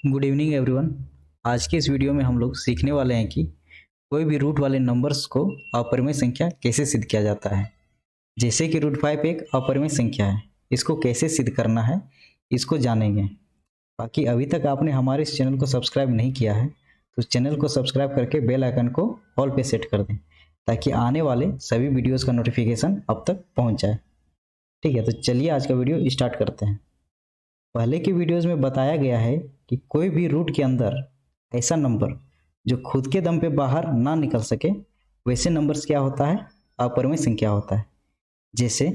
Good evening everyone. आज के इस वीडियो में हम लोग सीखने वाले हैं कि कोई भी रूट वाले नंबर्स को अपरिमेय संख्या कैसे सिद्ध किया जाता है। जैसे कि √5 एक अपरिमेय संख्या है, इसको कैसे सिद्ध करना है इसको जानेंगे। बाकी अभी तक आपने हमारे इस चैनल को सब्सक्राइब नहीं किया है तो चैनल को सब्सक्राइब करके बेल आइकन को ऑल पे सेट कर दें ताकि आने वाले सभी वीडियोज़ का नोटिफिकेशन अब तक पहुँच जाए। ठीक है, तो चलिए आज का वीडियो स्टार्ट करते हैं। पहले की वीडियोज़ में बताया गया है कि कोई भी रूट के अंदर ऐसा नंबर जो खुद के दम पे बाहर ना निकल सके वैसे नंबर्स क्या होता है, अपरिमेय संख्या होता है। जैसे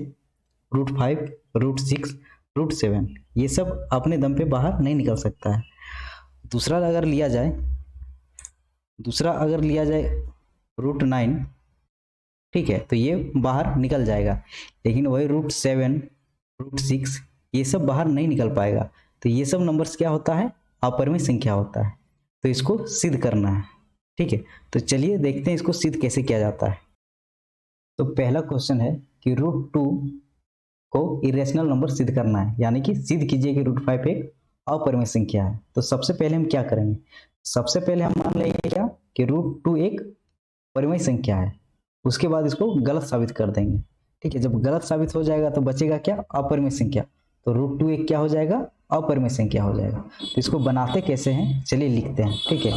√5, √6, √7 ये सब अपने दम पे बाहर नहीं निकल सकता है। दूसरा अगर लिया जाए √9, ठीक है, तो ये बाहर निकल जाएगा। लेकिन वही √7, √6 ये सब बाहर नहीं निकल पाएगा। तो ये सब नंबर्स क्या होता है, अपरिमेय संख्या होता है। तो इसको सिद्ध करना है। ठीक है, तो चलिए देखते हैं इसको सिद्ध कैसे किया जाता है। तो पहला क्वेश्चन है कि √2 को इरेशनल नंबर सिद्ध करना है, यानी कि सिद्ध कीजिए कि √5 एक अपरिमेय संख्या है। तो सबसे पहले हम क्या करेंगे, सबसे पहले हम मान लेंगे क्या कि √2 एक परिमेय संख्या है। उसके बाद इसको गलत साबित कर देंगे। ठीक है, जब गलत साबित हो जाएगा तो बचेगा क्या, अपरिमेय संख्या। तो √2 एक क्या हो जाएगा, अपरिमेय संख्या हो जाएगा। तो इसको बनाते कैसे हैं, चलिए लिखते हैं। ठीक है,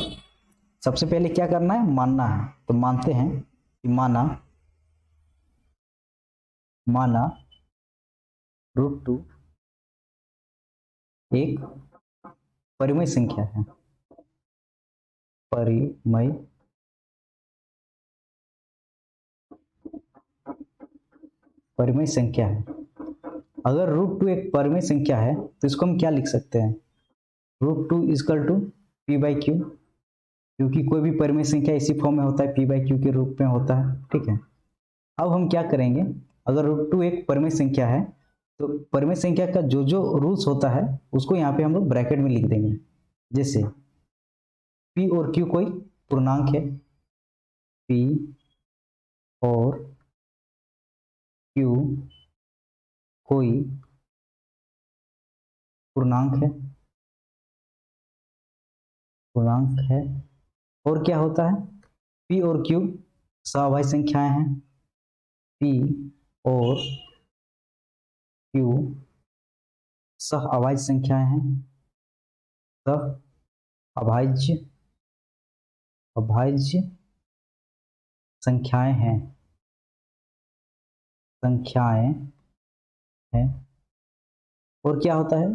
सबसे पहले क्या करना है, मानना है। तो मानते हैं कि माना √2 एक परिमेय संख्या है। परिमेय संख्या है। अगर √2 एक परिमेय संख्या है तो इसको हम क्या लिख सकते हैं, √2 = p/q, क्योंकि कोई भी परिमेय संख्या इसी फॉर्म में होता है, p/q के रूप में होता है। ठीक है, अब हम क्या करेंगे, अगर √2 एक परिमेय संख्या है तो परिमेय संख्या का जो जो रूल्स होता है उसको यहाँ पे हम लोग ब्रैकेट में लिख देंगे। जैसे p और q कोई पूर्णांक है, p और q कोई पूर्णांक है। और क्या होता है, p और q सहअभाज्य संख्याएं हैं। p और q सहअभाज्य संख्याएं हैं। सहअभाज्य संख्याएं हैं। और क्या होता है,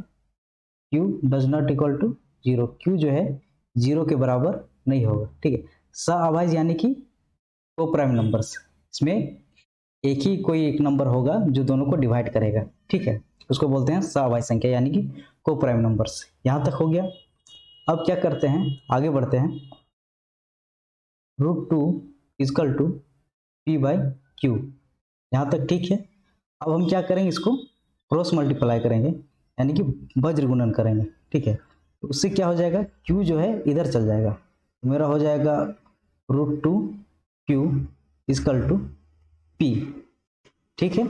q does not equal to 0, q जो है 0 के बराबर नहीं होगा। ठीक है, सहअभाज्य यानी कि कोप्राइम नंबर्स, इसमें एक ही कोई एक नंबर होगा जो दोनों को डिवाइड करेगा। ठीक है, उसको बोलते हैं सहअभाज्य संख्या यानी कि कोप्राइम नंबर्स। यहां तक हो गया। अब क्या करते हैं, आगे बढ़ते हैं। √2 = p/q, यहां तक ठीक है। अब हम क्या करेंगे, इसको क्रॉस मल्टीप्लाई करेंगे यानी कि वज्र गुणन करेंगे। ठीक है, तो उससे क्या हो जाएगा, q जो है इधर चल जाएगा, मेरा हो जाएगा √2q = p। ठीक है,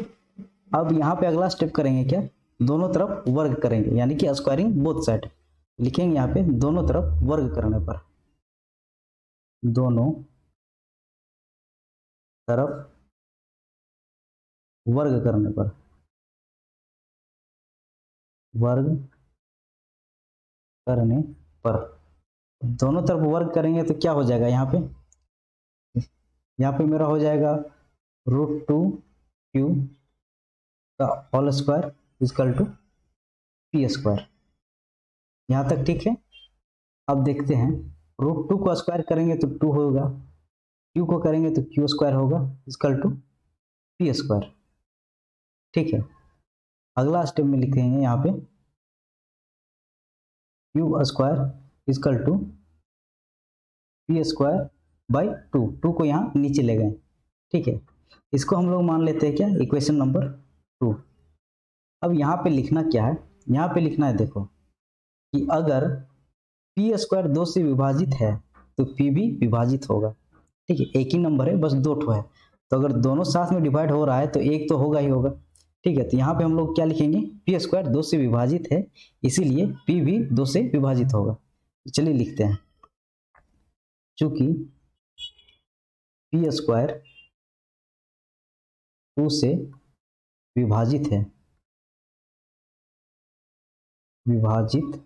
अब यहाँ पे अगला स्टेप करेंगे क्या, दोनों तरफ वर्ग करेंगे यानी कि स्क्वायरिंग बोथ साइड। लिखेंगे यहाँ पे दोनों तरफ वर्ग करने पर, दोनों तरफ वर्ग करने पर, दोनों तरफ वर्ग करेंगे तो क्या हो जाएगा, यहाँ पे मेरा हो जाएगा √2q का होल स्क्वायर = p²। यहाँ तक ठीक है। अब देखते हैं, √2 को स्क्वायर करेंगे तो 2 होगा, q को करेंगे तो q² होगा = p²। ठीक है, अगला स्टेप में लिखेंगे यहाँ पे q² = p²/2, 2 को यहाँ नीचे ले गए। ठीक है, इसको हम लोग मान लेते हैं क्या, इक्वेशन नंबर 2। अब यहाँ पे लिखना क्या है, यहाँ पे लिखना है देखो कि अगर p² 2 से विभाजित है तो p भी विभाजित होगा। ठीक है, एक ही नंबर है, बस 2 ठो है, तो अगर दोनों साथ में डिवाइड हो रहा है तो एक तो होगा ही होगा। ठीक है, तो यहाँ पे हम लोग क्या लिखेंगे, p² 2 से विभाजित है इसीलिए p भी 2 से विभाजित होगा। चलिए लिखते हैं, चूंकि पी स्क्वायर 2 से विभाजित है, विभाजित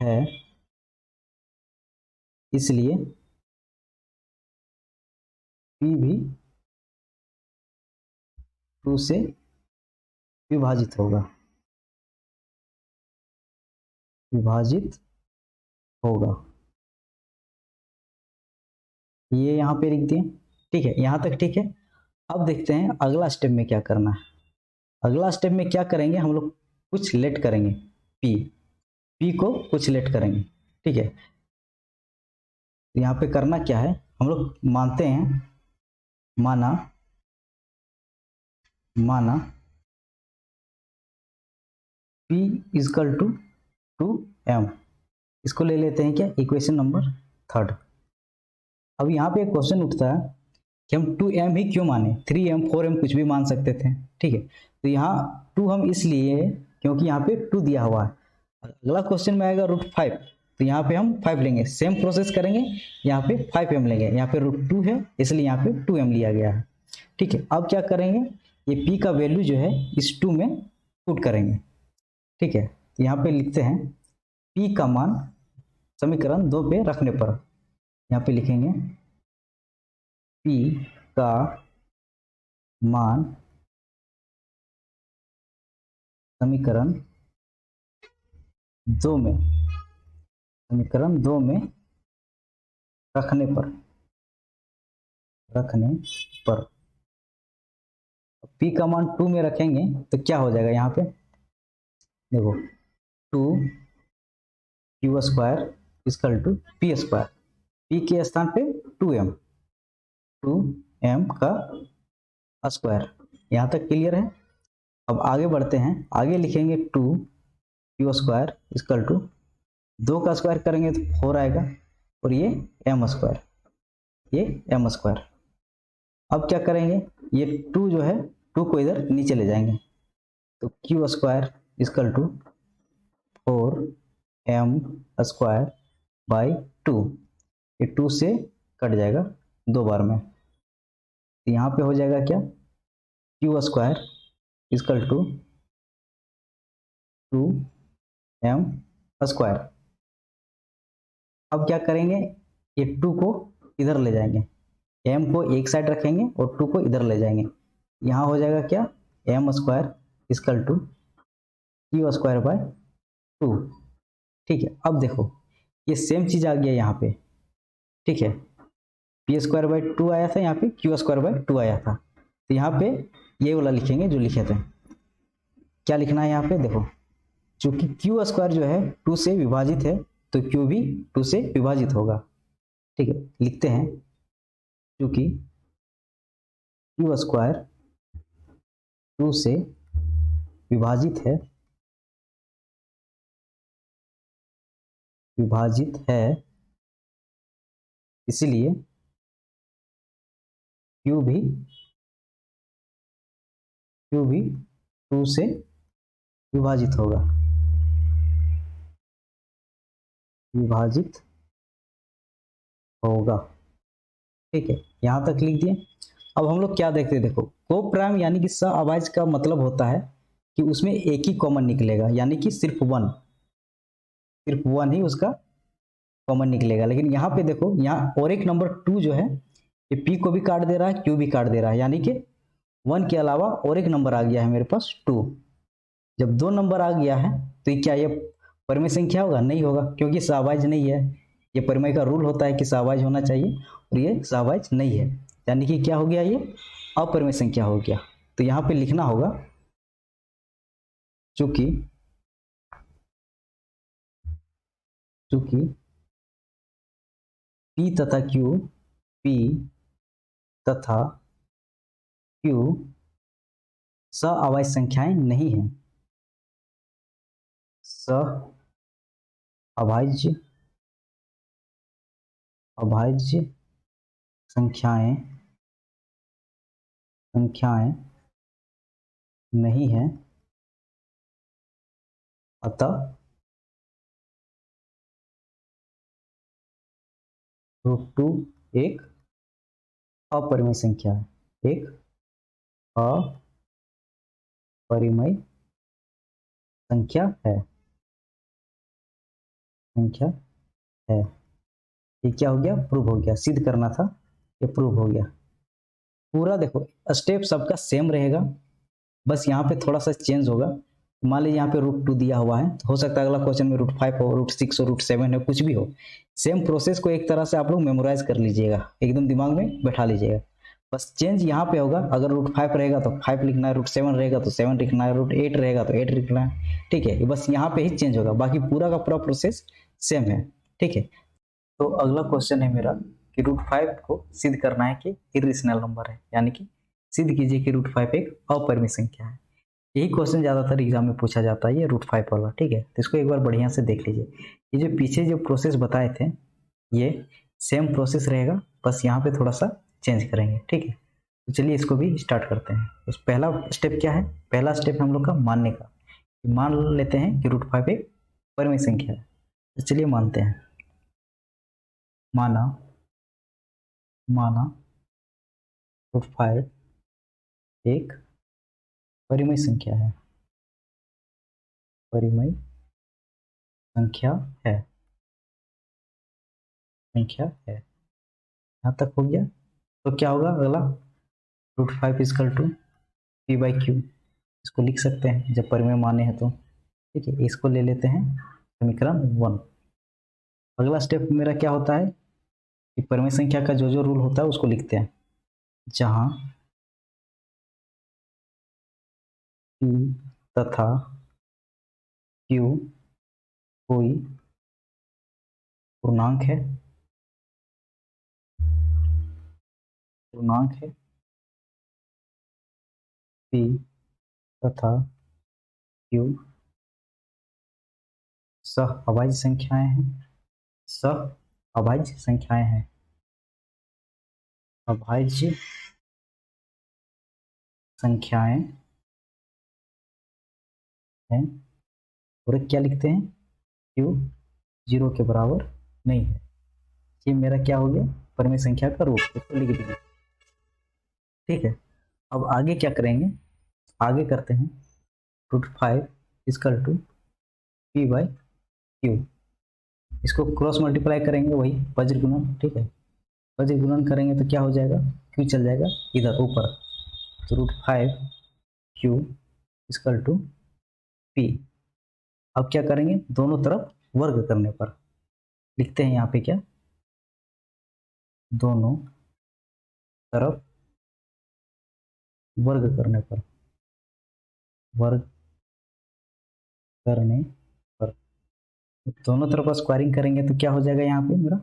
है, इसलिए पी भी 2 से विभाजित होगा, विभाजित होगा। ये यहाँ पे लिख दिए, ठीक है, यहाँ तक ठीक है। अब देखते हैं अगला स्टेप में क्या करना है। अगला स्टेप में क्या करेंगे, हम लोग कुछ लेट करेंगे, पी को कुछ लेट करेंगे, ठीक है। यहाँ पे करना क्या है, हम लोग मानते हैं, माना P इजकल टू 2m, इसको ले लेते हैं क्या, इक्वेशन नंबर 3। अब यहाँ पे एक क्वेश्चन उठता है कि हम 2m ही क्यों माने, 3m 4m कुछ भी मान सकते थे, ठीक है। तो यहाँ 2 हम इसलिए क्योंकि यहाँ पे 2 दिया हुआ है। अगला क्वेश्चन में आएगा √5, तो यहाँ पे हम 5 लेंगे, सेम प्रोसेस करेंगे, यहाँ पे 5m लेंगे, यहाँ पे √2 है इसलिए यहाँ पे 2m लिया गया है, ठीक है। अब क्या करेंगे, ये p का वैल्यू जो है इस 2 में पुट करेंगे, ठीक है। तो यहाँ पे लिखते हैं p का मान समीकरण 2 पे रखने पर, यहाँ पे लिखेंगे p का मान समीकरण 2 में, समीकरण 2 में रखने पर, p का मान 2 में रखेंगे तो क्या हो जाएगा, यहाँ पे देखो 2q square equal to p square, p के स्थान पे 2m का स्क्वायर। यहाँ तक क्लियर है। अब आगे बढ़ते हैं, आगे लिखेंगे 2q स्क्वायर इक्वल टू 2 का स्क्वायर करेंगे तो 4 आएगा, और ये m स्क्वायर, ये m स्क्वायर। अब क्या करेंगे, ये 2 जो है 2 को इधर नीचे ले जाएंगे, तो q square equal to 4m square by 2, ये 2 से कट जाएगा 2 बार में, तो यहाँ पे हो जाएगा क्या, q square equal to 2m square. अब क्या करेंगे, ये 2 को इधर ले जाएंगे, m को एक साइड रखेंगे और 2 को इधर ले जाएंगे, यहाँ हो जाएगा क्या, m square equal to q square by 2, ठीक है। अब देखो ये सेम चीज आ गया यहाँ पे, ठीक है, पी स्क्वायर बाई 2 आया था, यहाँ पे q स्क्वायर बाई 2 आया था, तो यहाँ पे ये वाला लिखेंगे जो लिखे थे। क्या लिखना है यहाँ पे, देखो चूंकि q स्क्वायर जो है 2 से विभाजित है तो q भी 2 से विभाजित होगा, ठीक है। लिखते हैं चूंकि q स्क्वायर 2 से विभाजित है, इसलिए q भी 2 से विभाजित होगा, ठीक है। यहाँ तक लिख दिए। अब हम लोग क्या देखते हैं, देखो को प्राइम यानी कि सहअभाज्य का मतलब होता है कि उसमें एक ही कॉमन निकलेगा, यानी कि सिर्फ वन ही उसका कॉमन निकलेगा। लेकिन यहाँ पे देखो, यहाँ और एक नंबर 2 जो है ये p को भी काट दे रहा है, q भी काट दे रहा है, यानी कि 1 के अलावा और एक नंबर आ गया है मेरे पास 2। जब 2 नंबर आ गया है तो क्या ये परिमेय संख्या होगा, नहीं होगा, क्योंकि सहअभाज्य नहीं है। ये परिमेय का रूल होता है कि सहअभाज्य होना चाहिए, और ये सहअभाज्य नहीं है, यानी कि क्या हो गया, ये अपरिमेय संख्या हो गया। तो यहाँ पे लिखना होगा चूंकि p तथा q सहअभाज्य संख्याएं नहीं है, सहअभाज्य संख्याएं नहीं है, अतः √2 एक अपरिमेय संख्या है, एक अपरिमेय संख्या है, संख्या है। ये क्या हो गया? प्रूव हो गया, सिद्ध करना था, ये प्रूव हो गया। पूरा देखो स्टेप सबका सेम रहेगा, बस यहाँ पे थोड़ा सा चेंज होगा। मान लीजिए यहाँ पे √2 दिया हुआ है, तो हो सकता है अगला क्वेश्चन में √5 हो, √6 हो, √7 हो, कुछ भी हो। सेम प्रोसेस को एक तरह से आप लोग मेमोराइज कर लीजिएगा, एकदम दिमाग में बैठा लीजिएगा। बस चेंज यहाँ पे होगा, अगर √5 रहेगा तो 5 लिखना है, √7 रहेगा तो 7 लिखना है, √8 रहेगा तो 8 लिखना है। ठीक है, बस यहाँ पे ही चेंज होगा, बाकी पूरा का पूरा प्रोसेस सेम है। ठीक है, तो अगला क्वेश्चन है मेरा कि √5 को सिद्ध करना है कि इरेशनल नंबर है, यानी कि सिद्ध कीजिए कि √5 एक अपरिमेय संख्या है। यही क्वेश्चन ज़्यादातर एग्जाम में पूछा जाता है, ये √5 वाला। ठीक है, तो इसको एक बार बढ़िया से देख लीजिए। ये जो पीछे जो प्रोसेस बताए थे, ये सेम प्रोसेस रहेगा, बस यहाँ पे थोड़ा सा चेंज करेंगे। ठीक है, तो चलिए इसको भी स्टार्ट करते हैं। उस पहला स्टेप क्या है? पहला स्टेप हम लोग का मानने का, मान लेते हैं कि √5 एक परिमेय संख्या है। तो चलिए मानते हैं, माना √5 एक परिमेय संख्या है, परिमेय संख्या है, संख्या है। यहाँ तक हो गया। तो क्या होगा अगला? √5 इजकल टू p/q, इसको लिख सकते हैं जब परिमेय माने हैं तो। ठीक है, इसको ले लेते हैं समीकरण 1। अगला स्टेप मेरा क्या होता है कि परिमेय संख्या का जो जो रूल होता है उसको लिखते हैं। जहाँ p तथा q कोई पूर्णांक है, पूर्णांक है, p तथा q सहअभाज्य संख्याएं हैं, सहअभाज्य संख्याएं हैं, अभाज्य संख्याएं हैं। और क्या लिखते हैं? q 0 के बराबर नहीं है। ये मेरा क्या हो गया? परिमेय संख्या का रूप, इसको लिख दीजिए। ठीक है, अब आगे क्या करेंगे? आगे करते हैं √5 इजकल टू p/q, इसको क्रॉस मल्टीप्लाई करेंगे, वही वज्र गुणन। ठीक है, वज्र गुणन करेंगे तो क्या हो जाएगा? q चल जाएगा इधर ऊपर, तो √5q इजकल टू p। अब क्या करेंगे? दोनों तरफ वर्ग करने पर लिखते हैं यहाँ पे क्या? दोनों तरफ वर्ग करने पर, वर्ग करने पर दोनों तरफ स्क्वायरिंग करेंगे तो क्या हो जाएगा? यहाँ पे मेरा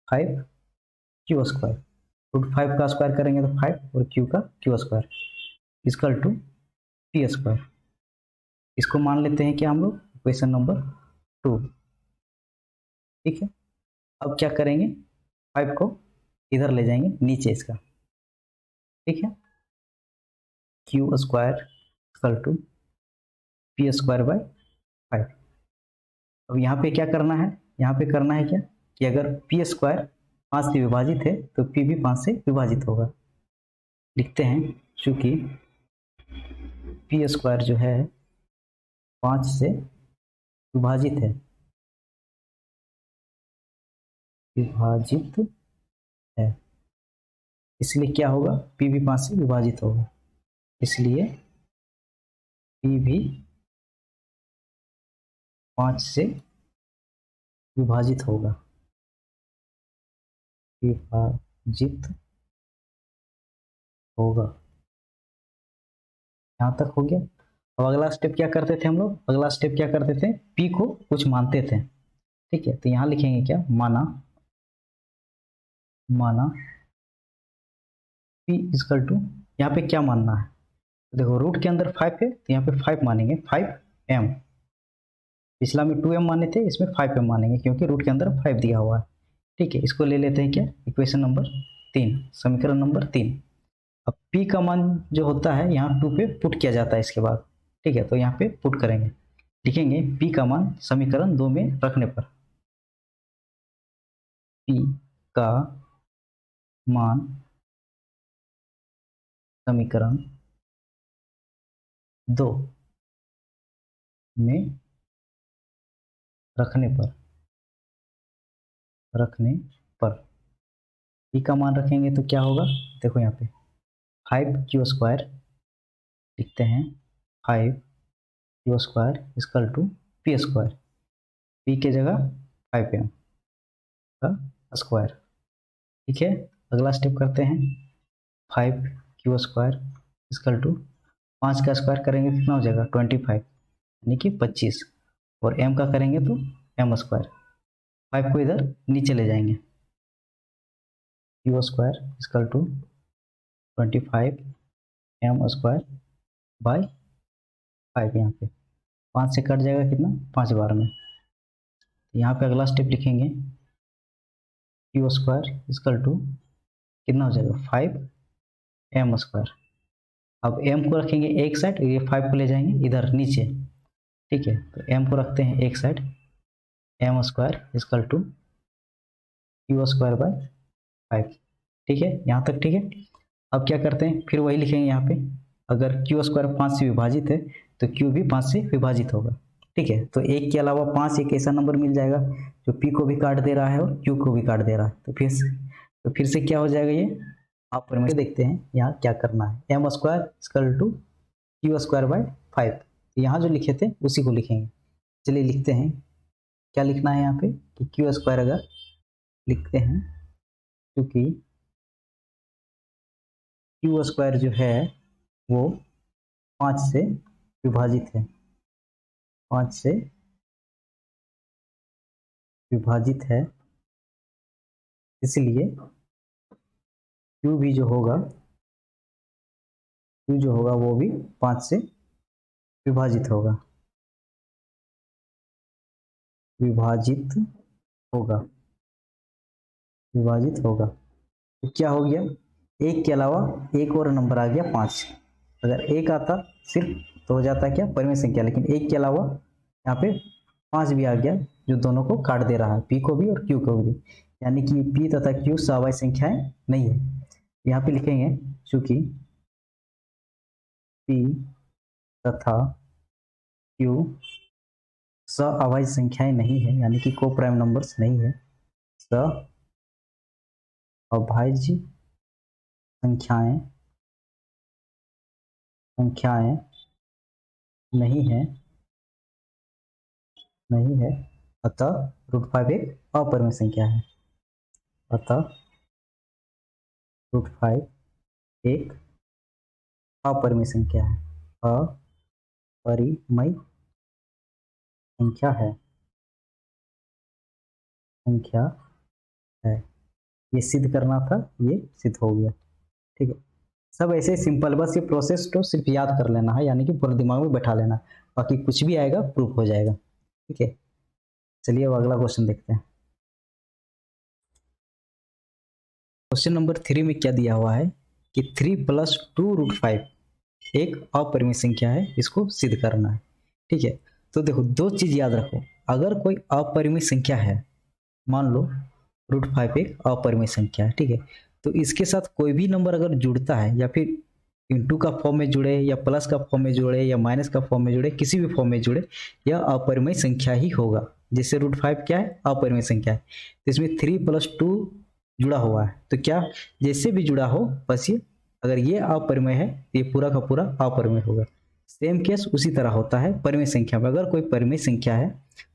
5q²। √5 का स्क्वायर करेंगे तो 5 और q का q² इजकल टू p²। इसको मान लेते हैं कि हम लोग इक्वेशन नंबर 2। ठीक है, अब क्या करेंगे? 5 को इधर ले जाएंगे नीचे इसका। ठीक है, q² इक्वल टू p²/5। अब यहाँ पे क्या करना है? यहाँ पे करना है क्या कि अगर p² 5 से विभाजित है तो p भी 5 से विभाजित होगा। लिखते हैं चूंकि p² जो है 5 से विभाजित है, विभाजित है, इसलिए क्या होगा? p भी 5 से विभाजित होगा, इसलिए p भी 5 से विभाजित होगा, विभाजित होगा। यहाँ तक हो गया। अब अगला स्टेप क्या करते थे हम लोग? अगला स्टेप क्या करते थे? p को कुछ मानते थे। ठीक है, तो यहाँ लिखेंगे क्या? माना p इजकल टू, यहाँ पे क्या मानना है? देखो रूट के अंदर 5 है तो यहाँ पे 5 मानेंगे, 5m। पिछला में 2m माने थे, इसमें 5m मानेंगे क्योंकि रूट के अंदर 5 दिया हुआ है। ठीक है, इसको ले लेते हैं क्या? इक्वेशन नंबर 3, समीकरण नंबर 3। अब p का मान जो होता है यहाँ 2 पे पुट किया जाता है इसके बाद। ठीक है, तो यहाँ पे पुट करेंगे, लिखेंगे p का मान समीकरण 2 में रखने पर p का मान समीकरण 2 में रखने पर पी का मान रखेंगे तो क्या होगा, देखो यहाँ पे 5q² लिखते हैं, 5q² equal to p², P के जगह 5m का स्क्वायर। ठीक है, अगला स्टेप करते हैं, 5q² इक्वल टू 5 का स्क्वायर करेंगे कितना हो जाएगा 25, यानी कि 25, और m का करेंगे तो m², 5 को इधर नीचे ले जाएंगे, q² equal to 25 m² by 5, यहाँ पे 5 से कट जाएगा कितना 5 बार में। यहाँ पे अगला स्टेप लिखेंगे, q² इक्वल टू कितना हो जाएगा 5m²। अब m को रखेंगे एक साइड, ये 5 को ले जाएंगे इधर नीचे। ठीक है, तो m को रखते हैं एक side, m² equal to q² by 5। ठीक है, यहाँ तक ठीक है। अब क्या करते हैं, फिर वही लिखेंगे यहाँ पे, अगर q² 5 से विभाजित है तो q भी 5 से विभाजित होगा। ठीक है, तो एक के अलावा 5 एक ऐसा नंबर मिल जाएगा जो p को भी काट दे रहा है और q को भी काट दे रहा है, तो फिर से क्या हो जाएगा, ये आप पर में देखते हैं यहाँ क्या करना है, m² equal to q² by 5। यहाँ जो लिखे थे उसी को लिखेंगे। चलिए लिखते हैं, क्या लिखना है यहाँ पे कि q² अगर लिखते हैं, क्योंकि q² जो है वो 5 से विभाजित है, 5 से विभाजित है, इसलिए q भी जो होगा, q जो होगा वो भी 5 से विभाजित होगा, विभाजित होगा। तो क्या हो गया, एक के अलावा एक और नंबर आ गया 5। अगर एक आता सिर्फ तो हो जाता क्या परिमेय संख्या, लेकिन एक के अलावा यहाँ पे 5 भी आ गया जो दोनों को काट दे रहा है, p को भी और q को भी, यानी कि p तथा q सवाई संख्याएं नहीं है। यहाँ पे लिखेंगे चूंकि p तथा q सअभाज्य संख्याएं नहीं है, यानी कि को प्राइम नंबर्स नहीं है, सअभाज्य संख्याएं नहीं है, अतः √5 एक अपरिमेय संख्या है, अतः √5 एक अपरिमेय संख्या है, अपरिमेय संख्या है। ये सिद्ध करना था, ये सिद्ध हो गया। ठीक है, सब ऐसे सिंपल, बस ये प्रोसेस तो सिर्फ याद कर लेना है, यानी कि पूरे दिमाग में बैठा लेना, बाकी कुछ भी आएगा प्रूफ हो जाएगा। ठीक है, चलिए अब अगला क्वेश्चन देखते हैं। क्वेश्चन नंबर 3 में क्या दिया हुआ है कि 3 + 2√5 एक अपरिमेय संख्या है, इसको सिद्ध करना है। ठीक है, तो देखो दो चीज याद रखो, अगर कोई अपरिमेय संख्या है, मान लो √5 एक अपरिमेय संख्या है, ठीक है, तो इसके साथ कोई भी नंबर अगर जुड़ता है, या फिर इंटू का फॉर्म में जुड़े, या प्लस का फॉर्म में जुड़े, या माइनस का फॉर्म में जुड़े, किसी भी फॉर्म में जुड़े, यह अपरिमेय संख्या ही होगा। जैसे √5 क्या है, अपरिमेय संख्या है, तो इसमें 3 + 2 जुड़ा हुआ है, तो क्या जैसे भी जुड़ा हो, बस ये अगर ये अपरिमेय है तो ये पूरा का पूरा अपरिमेय होगा। सेम केस उसी तरह होता है परिमेय संख्या में, अगर कोई परिमेय संख्या है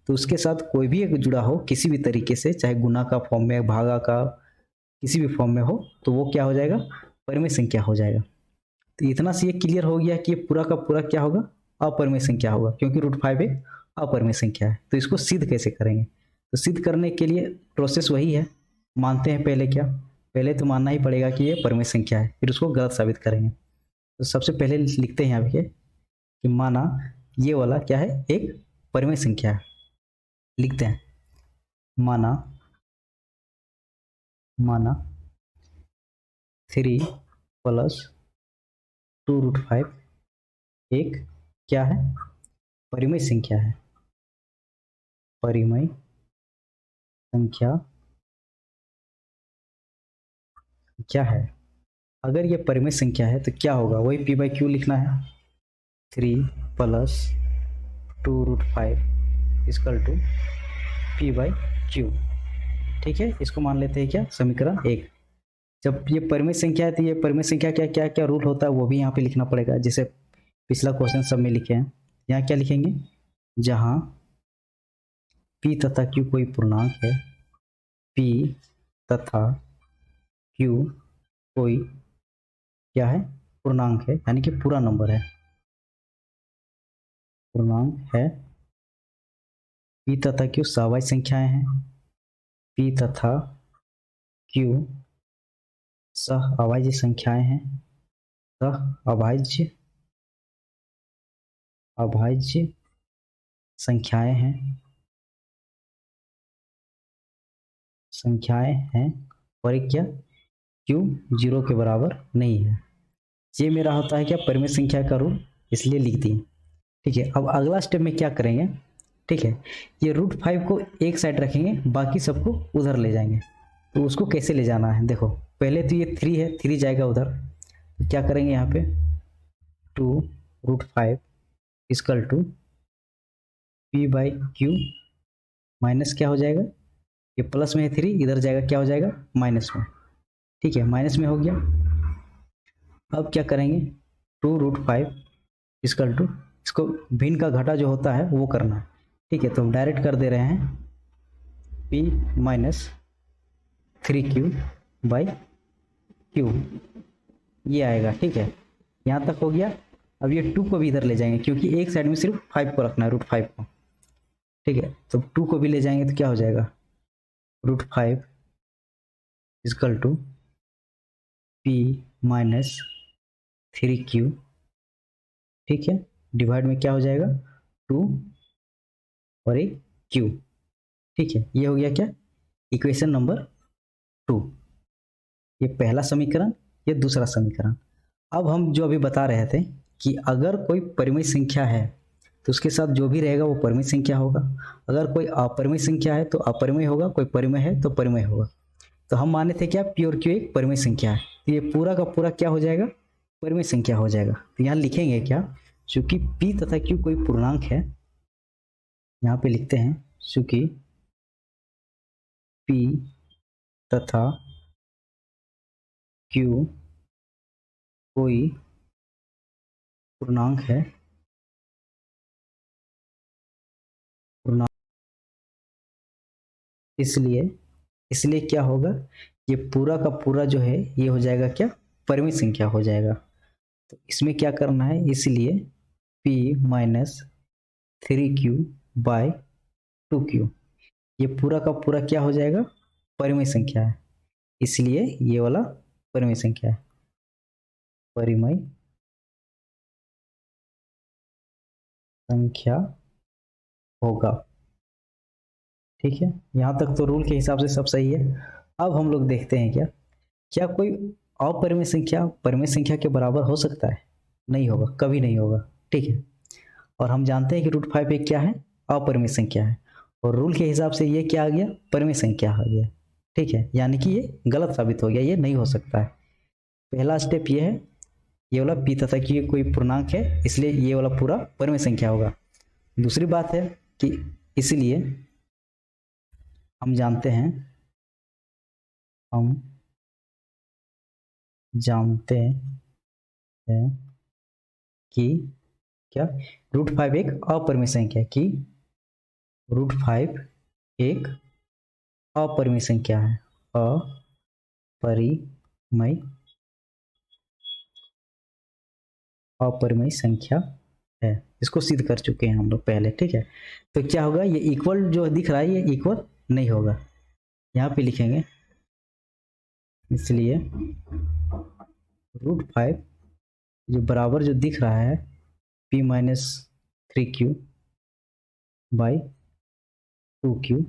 तो उसके साथ कोई भी एक जुड़ा हो किसी भी तरीके से, चाहे गुना का फॉर्म में, भागा का, किसी भी फॉर्म में हो, तो वो क्या हो जाएगा, परिमेय संख्या हो जाएगा। तो इतना से ये क्लियर हो गया कि ये पूरा का पूरा क्या होगा, अपरिमेय संख्या होगा, क्योंकि √5 एक अपरिमेय संख्या है। तो इसको सिद्ध कैसे करेंगे, तो सिद्ध करने के लिए प्रोसेस वही है, मानते हैं पहले क्या, पहले तो मानना ही पड़ेगा कि ये परिमेय संख्या है, फिर उसको गलत साबित करेंगे। तो सबसे पहले लिखते हैं यहाँ पे कि माना ये वाला क्या है, एक परिमेय संख्या है, लिखते हैं माना 3 + 2√5 एक क्या है, परिमेय संख्या है, परिमेय संख्या संख्या है, अगर ये परिमेय संख्या है तो क्या होगा, वही पी बाई क्यू लिखना है। 3 plus 2√5 equal to P by Q. ठीक है, इसको मान लेते हैं क्या, समीकरण 1। जब ये परिमेय संख्या है तो ये परिमेय संख्या क्या क्या क्या रूल होता है वो भी यहाँ पे लिखना पड़ेगा, जैसे पिछला क्वेश्चन सब में लिखे हैं। यहाँ क्या लिखेंगे, जहाँ p तथा q कोई पूर्णांक है, p तथा q कोई क्या है, पूर्णांक है, यानी कि पूरा नंबर है, पूर्णांक है। p तथा q सहावाई संख्याएं हैं, p तथा q सह अभाज्य संख्याएं हैं, सह अभाज्य अभाज्य संख्याएं हैं, संख्याएं हैं, और एक क्या, q 0 के बराबर नहीं है। ये मेरा होता है क्या, परिमेय संख्या का रूल, इसलिए लिख दिए। ठीक है, अब अगला स्टेप में क्या करेंगे, ठीक है, ये √5 को एक साइड रखेंगे, बाकी सबको उधर ले जाएंगे। तो उसको कैसे ले जाना है, देखो पहले तो ये 3 है, 3 जाएगा उधर, तो क्या करेंगे यहाँ पे 2√5 equal to P by Q minus क्या हो जाएगा, ये प्लस में है 3, इधर जाएगा क्या हो जाएगा, माइनस में। ठीक है, माइनस में हो गया। अब क्या करेंगे 2√5 इक्वल टू, इसको भिन्न का घटा जो होता है वो करना है। ठीक है, तो हम डायरेक्ट कर दे रहे हैं p minus 3q by Q, ये आएगा। ठीक है, यहाँ तक हो गया। अब ये 2 को भी इधर ले जाएंगे, क्योंकि एक साइड में सिर्फ 5 को रखना है, √5 को। ठीक है, तो 2 को भी ले जाएंगे तो क्या हो जाएगा, √5 equal to p minus 3q। ठीक है, डिवाइड में क्या हो जाएगा 2 और एक q। ठीक है, ये हो गया क्या, इक्वेशन नंबर 2। ये पहला समीकरण, ये दूसरा समीकरण। अब हम जो अभी बता रहे थे कि अगर कोई परिमेय संख्या है तो उसके साथ जो भी रहेगा वो परिमेय संख्या होगा, अगर कोई अपरिमेय संख्या है तो अपरिमेय होगा, कोई परिमेय है तो परिमेय होगा। तो हम माने थे क्या, पी और क्यू एक परिमेय संख्या है, तो ये पूरा का पूरा क्या हो जाएगा, परिमेय संख्या हो जाएगा। तो यहाँ लिखेंगे क्या, चूंकि पी तथा क्यू कोई पूर्णांक है, यहाँ पे लिखते हैं चूंकि पी तथा क्यू कोई पूर्णांक है, पूर्णांक, इसलिए इसलिए क्या होगा, ये पूरा का पूरा जो है ये हो जाएगा क्या, परिमित संख्या हो जाएगा। तो इसमें क्या करना है, इसलिए p minus 3q bye 2q, ये पूरा का पूरा क्या हो जाएगा, परिमेय संख्या है, इसलिए ये वाला परिमेय संख्या है, परिमेय संख्या होगा। ठीक है, यहाँ तक तो रूल के हिसाब से सब सही है। अब हम लोग देखते हैं क्या क्या कोई अपरिमेय संख्या परिमेय संख्या के बराबर हो सकता है, नहीं होगा, कभी नहीं होगा। ठीक है, और हम जानते हैं कि √5 एक क्या है, अपरिमेय संख्या है, और रूल के हिसाब से ये क्या आ गया, परिमेय संख्या आ गया। ठीक है, यानी कि ये गलत साबित हो गया, ये नहीं हो सकता है। पहला स्टेप ये है, ये वाला p तथा q कोई पूर्णांक है, इसलिए ये वाला पूरा परिमेय संख्या होगा। दूसरी बात है कि इसलिए हम जानते हैं, हम जानते हैं कि क्या, √5 एक अपरिमेय संख्या है, कि √5 एक अपरिमेय संख्या है, अपरिमेय अपरिमेय संख्या है। इसको सिद्ध कर चुके हैं हम लोग पहले। ठीक है, तो क्या होगा, ये इक्वल जो दिख रहा है ये इक्वल नहीं होगा, यहाँ पे लिखेंगे, इसलिए √5 जो बराबर जो दिख रहा है p minus 3q by 2q,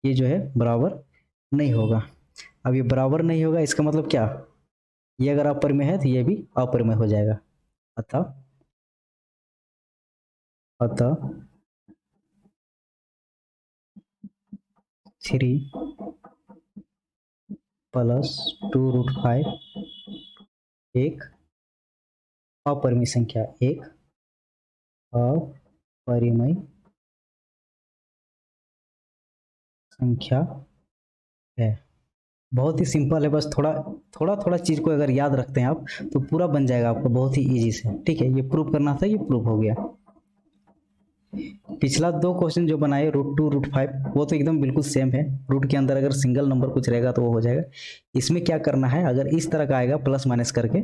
ये जो है बराबर नहीं होगा। अब ये बराबर नहीं होगा, इसका मतलब क्या, ये अगर अपरिमेय है तो ये भी अपरिमेय हो जाएगा। अतः अतः 3 प्लस 2√5 एक अपरिमेय संख्या, एक अपरिमेय संख्या है। बहुत ही सिंपल है, बस थोड़ा थोड़ा थोड़ा चीज को अगर याद रखते हैं आप तो पूरा बन जाएगा आपको बहुत ही इजी से। ठीक है, ये प्रूव करना था, ये प्रूव हो गया। पिछला दो क्वेश्चन जो बनाए √2 √5 वो तो एकदम बिल्कुल सेम है। रूट के अंदर अगर सिंगल नंबर कुछ रहेगा तो वो हो जाएगा। इसमें क्या करना है, अगर इस तरह का आएगा प्लस माइनस करके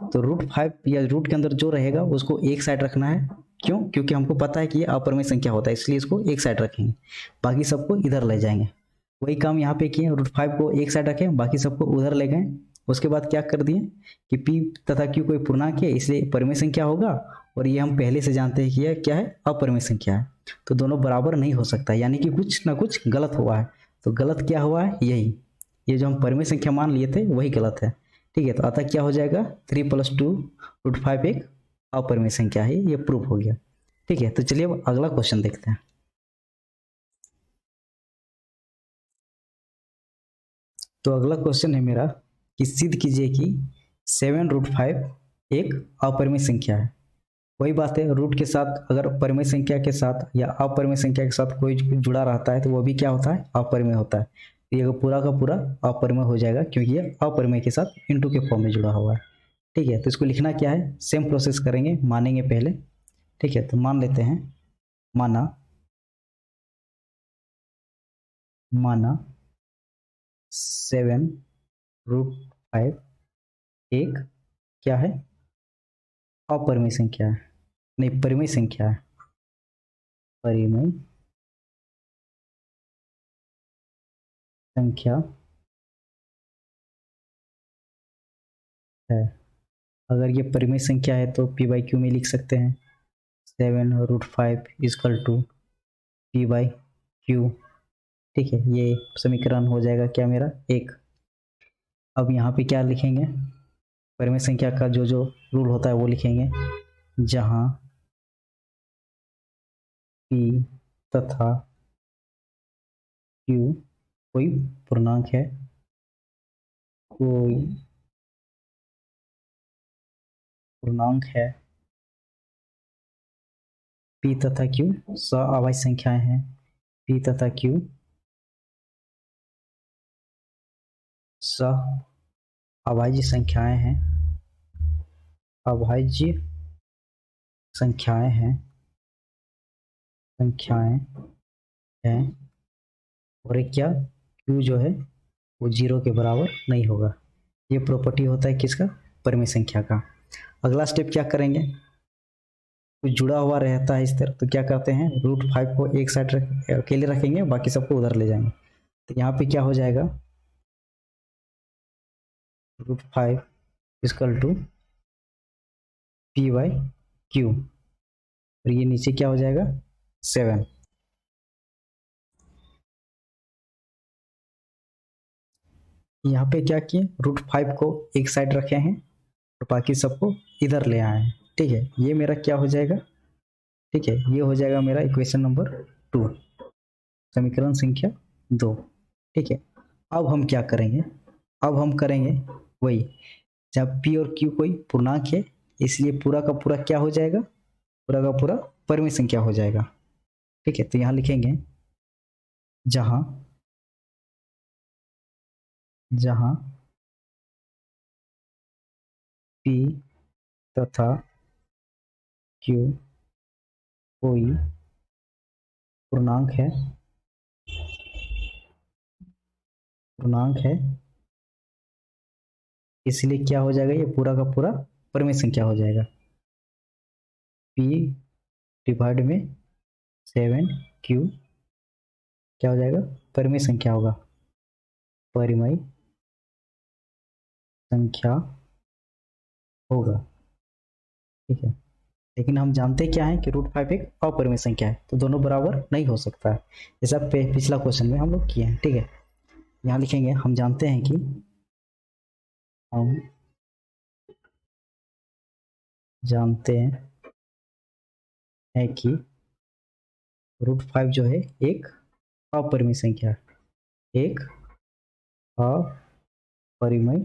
तो √5 या रूट के अंदर जो रहेगा उसको एक साइड रखना है। क्यों? क्योंकि हमको पता है कि ये अपरिमेय संख्या होता है, इसलिए इसको एक साइड रखेंगे, बाकी सबको इधर ले जाएंगे। वही काम यहाँ पे किए, √5 को एक साइड रखे, बाकी सबको उधर ले गए। उसके बाद क्या कर दिए कि P तथा Q कोई पूर्णांक है, इसलिए परिमेय संख्या होगा, और ये हम पहले से जानते हैं कि यह क्या है, अपरिमेय संख्या है। तो दोनों बराबर नहीं हो सकता, यानी कि कुछ ना कुछ गलत हुआ है। तो गलत क्या हुआ है, यही, ये जो हम परिमेय संख्या मान लिए थे वही गलत है। ठीक है, तो अतः क्या हो जाएगा, 3 + 2 √5 एक अपरिमेय संख्या है, ये प्रूफ हो गया। ठीक है, तो चलिए अब अगला क्वेश्चन देखते हैं। तो अगला क्वेश्चन है मेरा कि सिद्ध कीजिए कि 7√5 एक अपरिमेय संख्या है। वही बात है, रूट के साथ अगर परिमेय संख्या के साथ या अपरिमेय संख्या के साथ कोई जुड़ा रहता है तो वो भी क्या होता है, अपरिमेय होता है। तो ये पूरा का पूरा अपरिमेय हो जाएगा, क्योंकि ये अपरिमेय के साथ इनटू के फॉर्म में जुड़ा हुआ है। ठीक है, तो इसको लिखना क्या है, सेम प्रोसेस करेंगे, मानेंगे पहले। ठीक है, तो मान लेते हैं, माना माना 7√5 एक क्या है, अपरिमेय संख्या है, नहीं परिमेय संख्या है, परिमेय संख्या है। अगर ये परिमेय संख्या है तो P/Q में लिख सकते हैं 7√5 = P/Q। ठीक है, ये समीकरण हो जाएगा क्या मेरा, एक। अब यहाँ पे क्या लिखेंगे, परिमेय संख्या का जो जो रूल होता है वो लिखेंगे, जहाँ P तथा Q कोई पूर्णांक है, कोई पूर्णांक है, P तथा Q सअभाज्य संख्याएं हैं, P तथा Q सअभाज्य संख्याएं हैं, अभाज्य संख्याएं हैं, संख्याएं हैं, और एक क्या, Q जो है वो 0 के बराबर नहीं होगा। ये प्रॉपर्टी होता है किसका, परिमेय संख्या का। अगला स्टेप क्या करेंगे, कुछ जुड़ा हुआ रहता है इस तरह तो क्या करते हैं, √5 को एक साइड अकेले रखेंगे, बाकी सबको उधर ले जाएंगे। तो यहाँ पे क्या हो जाएगा, √5 = P/Q, और ये नीचे क्या हो जाएगा, 7। यहाँ पे क्या किए, √5 को एक साइड रखे हैं और बाकी सबको इधर ले आए हैं। ठीक है, ये मेरा क्या हो जाएगा, ठीक है, ये हो जाएगा मेरा इक्वेशन नंबर 2, समीकरण संख्या 2। ठीक है, अब हम क्या करेंगे, अब हम करेंगे वही, जब P और Q कोई पूर्णांक है, इसलिए पूरा का पूरा क्या हो जाएगा, पूरा का पूरा परिमेय संख्या हो जाएगा। ठीक है, तो यहाँ लिखेंगे, जहां जहां P तथा Q कोई पूर्णांक है, पूर्णांक है, इसलिए क्या हो जाएगा, ये पूरा का पूरा परिमेय संख्या हो जाएगा। P/7Q क्या हो जाएगा, परिमेय संख्या होगा, परिमेय संख्या होगा। ठीक है, लेकिन हम जानते क्या है कि √5 एक अपरिमेय संख्या है, तो दोनों बराबर नहीं हो सकता है, जैसा पिछला क्वेश्चन में हम लोग किए हैं। ठीक है, यहाँ लिखेंगे, हम जानते हैं कि हम जानते हैं कि √5 जो है एक अपरिमेय संख्या है, एक परिमेय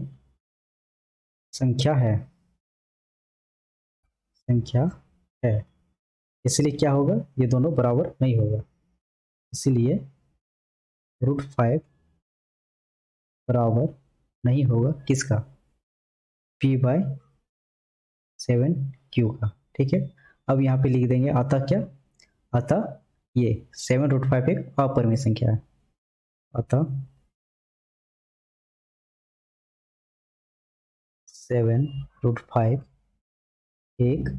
संख्या है, इसलिए क्या होगा, ये दोनों बराबर नहीं होगा, इसलिए √5 बराबर नहीं होगा किसका, P/7Q का। ठीक है, अब यहाँ पे लिख देंगे अतः क्या, अतः ये 7√5 एक अपरिमेय संख्या है, अतः 7√5 एक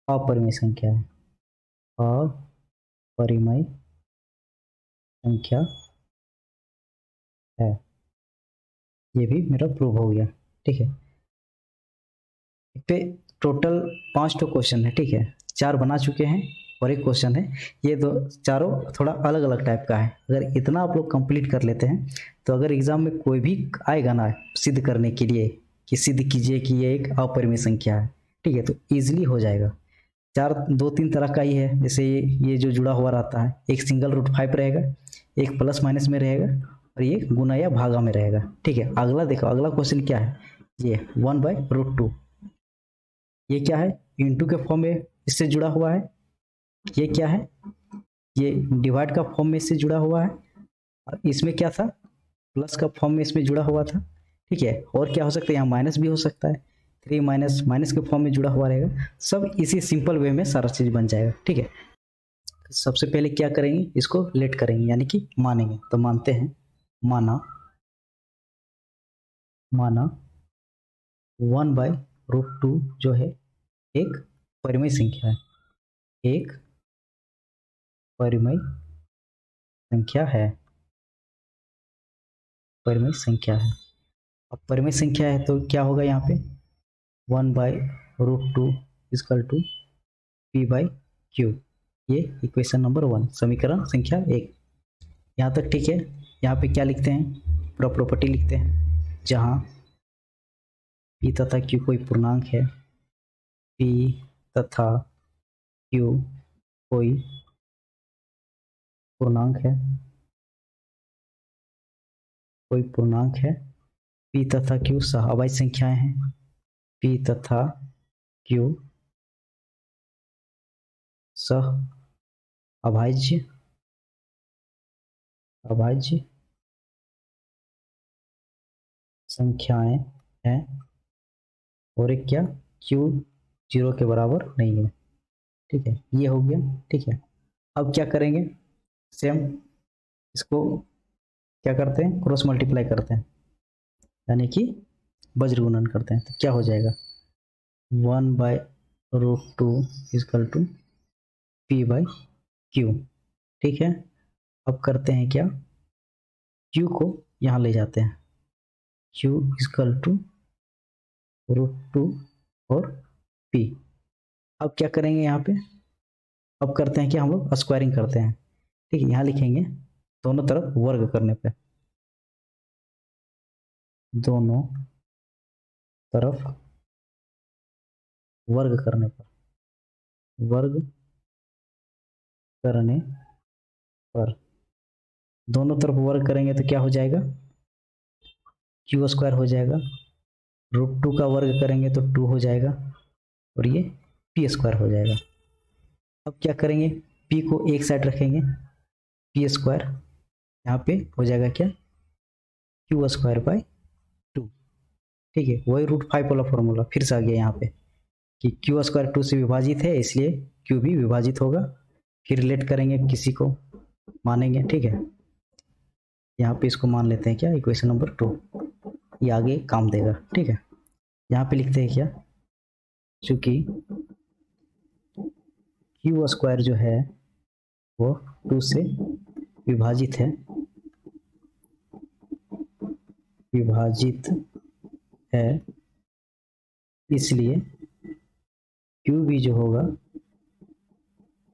अपरिमेय संख्या है, अपरिमेय संख्या है, ये भी मेरा प्रूव हो गया। ठीक है, पे टोटल 5 तो क्वेश्चन है। ठीक है, 4 बना चुके हैं और एक क्वेश्चन है, ये दो चारों थोड़ा अलग अलग टाइप का है। अगर इतना आप लोग कंप्लीट कर लेते हैं तो अगर एग्जाम में कोई भी आएगा ना सिद्ध करने के लिए कि सिद्ध कीजिए कि ये एक अपरिमेय संख्या है, ठीक है, तो ईजिली हो जाएगा। 2-3 तरह का ही है, जैसे ये जो जुड़ा हुआ रहता है, एक सिंगल √5 रहेगा, एक प्लस माइनस में रहेगा और ये गुना या भागा में रहेगा। ठीक है, अगला देखो, अगला क्वेश्चन क्या है, ये 1/√2, ये क्या है, इंटू के फॉर्म में इससे जुड़ा हुआ है, ये क्या है, ये डिवाइड का फॉर्म में इससे जुड़ा हुआ है, इसमें क्या था, प्लस का फॉर्म में इसमें जुड़ा हुआ था। ठीक है, और क्या हो सकता है, यहाँ माइनस भी हो सकता है, 3 माइनस माइनस के फॉर्म में जुड़ा हुआ रहेगा। सब इसी सिंपल वे में सारा चीज बन जाएगा। ठीक है, सबसे पहले क्या करेंगे, इसको लेट करेंगे यानी कि मानेंगे, तो मानते हैं, माना 1/√2 जो है एक परिमेय संख्या है, एक परिमेय संख्या है, परिमेय संख्या है। अब परिमेय संख्या है तो क्या होगा, यहाँ पे 1/√2 इक्वल टू P/Q, ये इक्वेशन नंबर 1, समीकरण संख्या 1। यहाँ तक ठीक है। यहाँ पे क्या लिखते हैं, पूरा प्रॉपर्टी लिखते हैं, जहाँ P तथा Q कोई पूर्णांक है, P तथा Q कोई पूर्णांक है, कोई पूर्णांक है, P तथा Q सहअभाज्य संख्याएं हैं, P तथा Q सहअभाज्य संख्याएं हैं, और एक क्या, Q 0 के बराबर नहीं है। ठीक है, ये हो गया। ठीक है, अब क्या करेंगे, सेम इसको क्या करते हैं, क्रॉस मल्टीप्लाई करते हैं, यानी कि वज्र गुणन करते हैं, तो क्या हो जाएगा, 1/√2 इक्वल टू P/Q। ठीक है, अब करते हैं क्या, Q को यहाँ ले जाते हैं, Q इक्वल टू √2 और P। अब क्या करेंगे यहाँ पे, अब करते हैं कि हम लोग स्क्वायरिंग करते हैं। ठीक है, यहाँ लिखेंगे दोनों तरफ वर्ग करने पे, दोनों तरफ वर्ग करने पर, वर्ग करने पर, दोनों तरफ वर्ग करेंगे तो क्या हो जाएगा, Q² हो जाएगा, √2 का वर्ग करेंगे तो 2 हो जाएगा, और ये P² हो जाएगा। अब क्या करेंगे, P को एक साइड रखेंगे, P², यहाँ पे हो जाएगा क्या, Q²/2। ठीक है, वही √5 वाला फॉर्मूला फिर से आ गया यहाँ पे कि Q² 2 से विभाजित है, इसलिए Q भी विभाजित होगा। फिर रिलेट करेंगे, किसी को मानेंगे। ठीक है, यहाँ पे इसको मान लेते हैं क्या, इक्वेशन नंबर 2, ये आगे काम देगा। ठीक है, यहाँ पे लिखते हैं क्या, चूंकि Q² जो है वो 2 से विभाजित है, इसलिए Q भी जो होगा,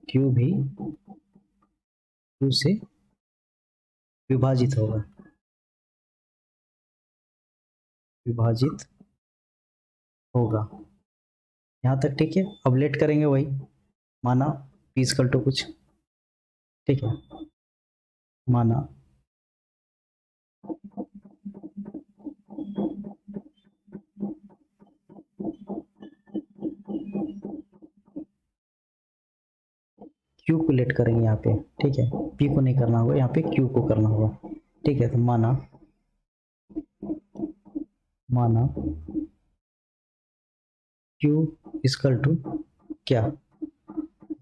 Q भी 2 से विभाजित होगा, यहाँ तक ठीक है। अब लेट करेंगे, वही माना P इक्वल टू कुछ, ठीक है, माना कैलकुलेट करेंगे यहाँ पे, ठीक है। पी को नहीं करना होगा, यहाँ पे क्यू को करना होगा, ठीक है। तो माना क्यू इक्वल टू क्या,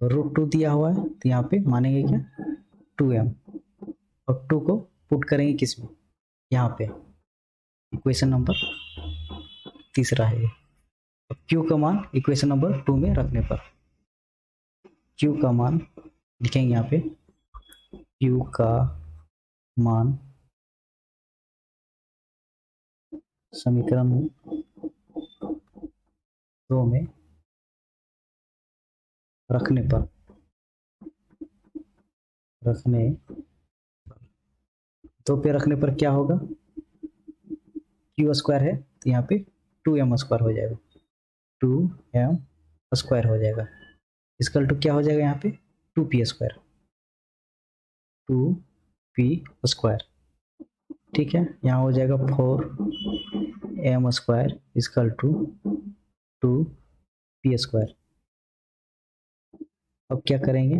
√2 दिया हुआ है, तो यहाँ पे मानेंगे क्या 2m, और 2 को पुट करेंगे किस में, यहाँ पे इक्वेशन नंबर तीसरा है ये। क्यू का मान इक्वेशन नंबर 2 में रखने पर क्यू का मान लिखेंगे यहाँ पे, क्यू का मान समीकरण 2 में रखने पर 2 पे रखने पर क्या होगा, क्यू स्क्वायर है तो यहाँ पे 2m स्क्वायर हो जाएगा, 2m स्क्वायर हो जाएगा, इसका टू क्या हो जाएगा यहाँ पे 2p स्क्वायर, 2p स्क्वायर, ठीक है। यहाँ हो जाएगा 4m square equal to 2p square. अब क्या करेंगे,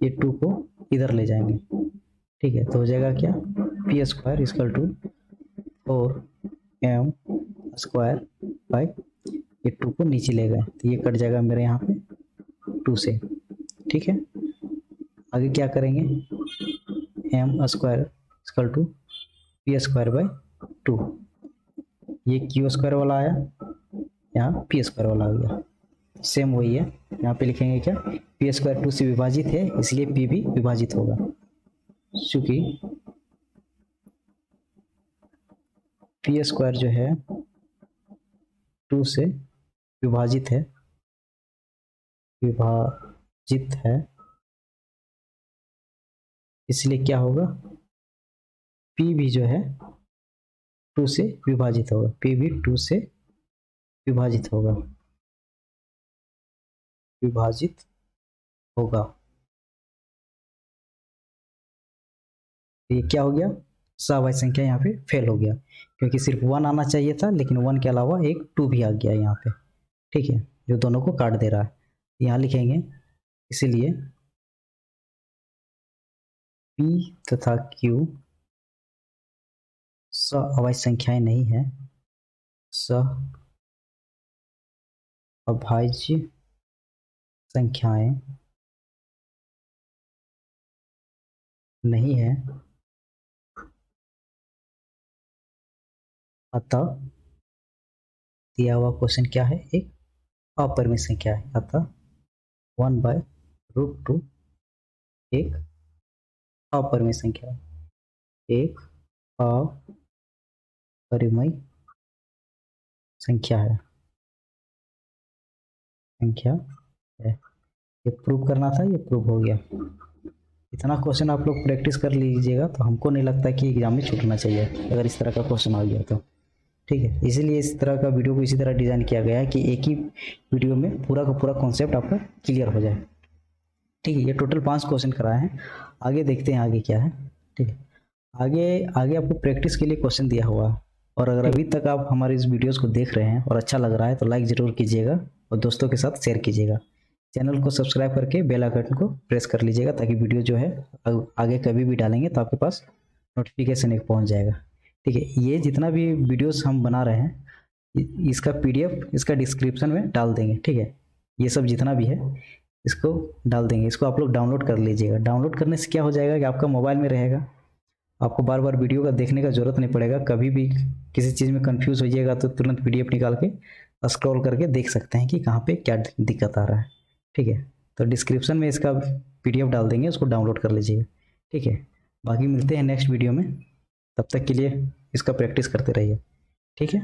ये 2 को इधर ले जाएंगे, ठीक है। तो हो जाएगा क्या p square equal to 4m square by, ये 2 को नीचे ले गए तो ये कट जाएगा मेरे यहाँ पे 2 से, ठीक है। आगे क्या करेंगे, m square equal to p square by 2, ये q स्क्वायर वाला आया, यहाँ p स्क्वायर वाला आ गया, सेम वही है। यहाँ पे लिखेंगे क्या, p स्क्वायर 2 से विभाजित है इसलिए p भी विभाजित होगा, चूँकि p स्क्वायर जो है 2 से विभाजित है इसलिए क्या होगा, p भी जो है 2 से विभाजित होगा, p भी 2 से विभाजित होगा, ये क्या हो गया, सवाई संख्या यहाँ पे फेल हो गया, क्योंकि सिर्फ 1 आना चाहिए था लेकिन 1 के अलावा एक 2 भी आ गया यहाँ पे, ठीक है, जो दोनों को काट दे रहा है। यहाँ लिखेंगे इसीलिए p तथा q सअभाज्य संख्याएं नहीं है, सअभाज्य संख्याएं नहीं है, अतः दिया हुआ क्वेश्चन क्या है, एक अपरिमेय संख्या है, अतः 1/√2 एक अपरिमेय संख्या है, एक अपरिमेय संख्या है, ये प्रूव करना था, ये प्रूव हो गया। इतना क्वेश्चन आप लोग प्रैक्टिस कर लीजिएगा तो हमको नहीं लगता कि एग्जाम में छूटना चाहिए अगर इस तरह का क्वेश्चन आ गया तो, ठीक है। इसीलिए इस तरह का वीडियो को इसी तरह डिज़ाइन किया गया है कि एक ही वीडियो में पूरा का पूरा कॉन्सेप्ट आपका क्लियर हो जाए, ठीक है। ये टोटल 5 क्वेश्चन कराए हैं, आगे देखते हैं आगे क्या है, ठीक है। आगे आपको प्रैक्टिस के लिए क्वेश्चन दिया हुआ है, और अगर अभी तक आप हमारे इस वीडियोस को देख रहे हैं और अच्छा लग रहा है तो लाइक ज़रूर कीजिएगा और दोस्तों के साथ शेयर कीजिएगा, चैनल को सब्सक्राइब करके बेल आइकन को प्रेस कर लीजिएगा ताकि वीडियो जो है आगे कभी भी डालेंगे तो आपके पास नोटिफिकेशन एक पहुंच जाएगा, ठीक है। ये जितना भी वीडियोस हम बना रहे हैं इसका PDF इसका डिस्क्रिप्शन में डाल देंगे, ठीक है। ये सब जितना भी है इसको डाल देंगे, इसको आप लोग डाउनलोड कर लीजिएगा। डाउनलोड करने से क्या हो जाएगा कि आपका मोबाइल में रहेगा, आपको बार बार वीडियो का देखने का ज़रूरत नहीं पड़ेगा, कभी भी किसी चीज़ में कंफ्यूज हो जाएगा तो तुरंत PDF निकाल के स्क्रॉल करके देख सकते हैं कि कहाँ पे क्या दिक्कत आ रहा है, ठीक है। तो डिस्क्रिप्शन में इसका PDF डाल देंगे, उसको डाउनलोड कर लीजिएगा, ठीक है। बाकी मिलते हैं नेक्स्ट वीडियो में, तब तक के लिए इसका प्रैक्टिस करते रहिए, ठीक है।